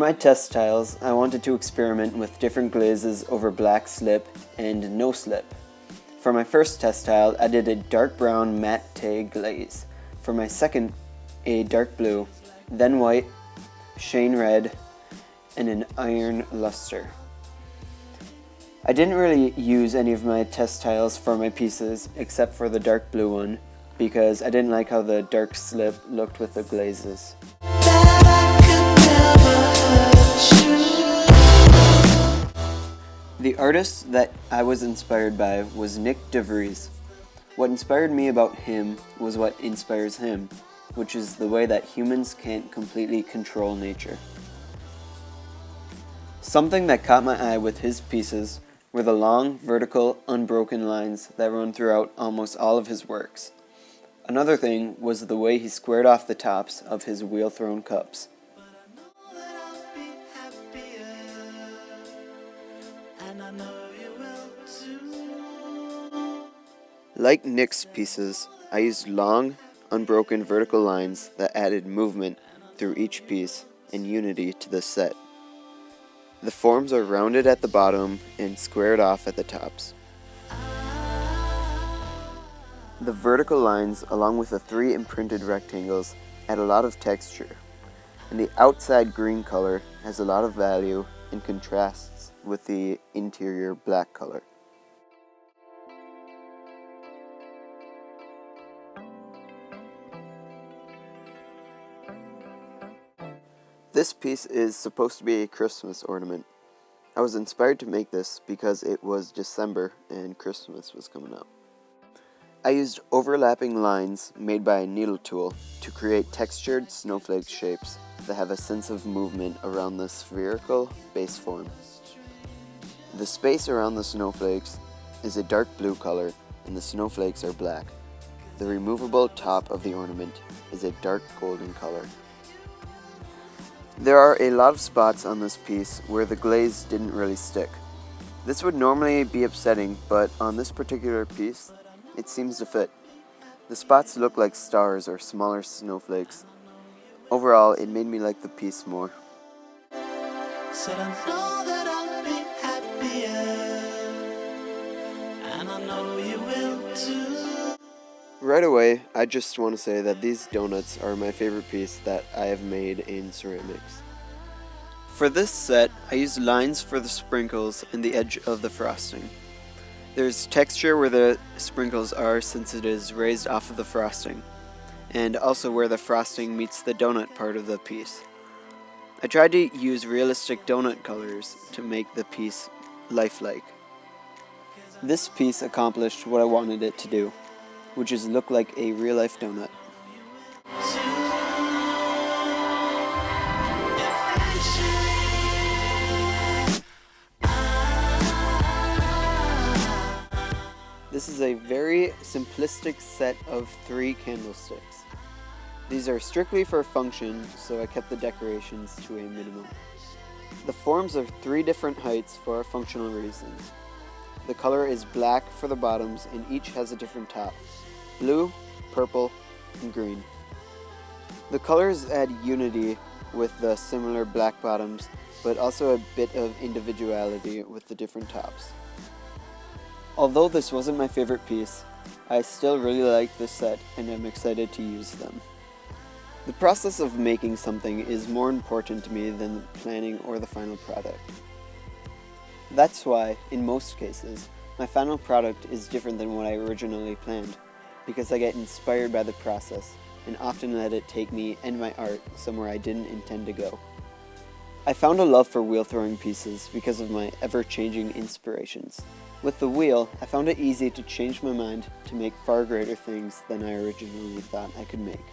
For my test tiles, I wanted to experiment with different glazes over black slip and no slip. For my first test tile, I did a dark brown matte glaze. For my second, a dark blue, then white, shane red, and an iron luster. I didn't really use any of my test tiles for my pieces except for the dark blue one because I didn't like how the dark slip looked with the glazes. The artist that I was inspired by was Nick DeVries. What inspired me about him was what inspires him, which is the way that humans can't completely control nature. Something that caught my eye with his pieces were the long, vertical, unbroken lines that run throughout almost all of his works. Another thing was the way he squared off the tops of his wheel-thrown cups. Like Nick's pieces, I used long, unbroken vertical lines that added movement through each piece and unity to the set. The forms are rounded at the bottom and squared off at the tops. The vertical lines, along with the 3 imprinted rectangles, add a lot of texture, and the outside green color has a lot of value and contrasts with the interior black color. This piece is supposed to be a Christmas ornament. I was inspired to make this because it was December and Christmas was coming up. I used overlapping lines made by a needle tool to create textured snowflake shapes that have a sense of movement around the spherical base form. The space around the snowflakes is a dark blue color and the snowflakes are black. The removable top of the ornament is a dark golden color. There are a lot of spots on this piece where the glaze didn't really stick. This would normally be upsetting, but on this particular piece, it seems to fit. The spots look like stars or smaller snowflakes. Overall, it made me like the piece more. Said I know that I'll be happier, and I know you will too. Right away, I just want to say that these donuts are my favorite piece that I have made in ceramics. For this set, I used lines for the sprinkles and the edge of the frosting. There's texture where the sprinkles are since it is raised off of the frosting, and also where the frosting meets the donut part of the piece. I tried to use realistic donut colors to make the piece lifelike. This piece accomplished what I wanted it to do, which is look like a real-life donut. This is a very simplistic set of 3 candlesticks. These are strictly for function, so I kept the decorations to a minimum. The forms are 3 different heights for functional reasons. The color is black for the bottoms and each has a different top: blue, purple, and green. The colors add unity with the similar black bottoms, but also a bit of individuality with the different tops. Although this wasn't my favorite piece, I still really like this set and am excited to use them. The process of making something is more important to me than the planning or the final product. That's why, in most cases, my final product is different than what I originally planned, because I get inspired by the process and often let it take me and my art somewhere I didn't intend to go. I found a love for wheel throwing pieces because of my ever-changing inspirations. With the wheel, I found it easy to change my mind to make far greater things than I originally thought I could make.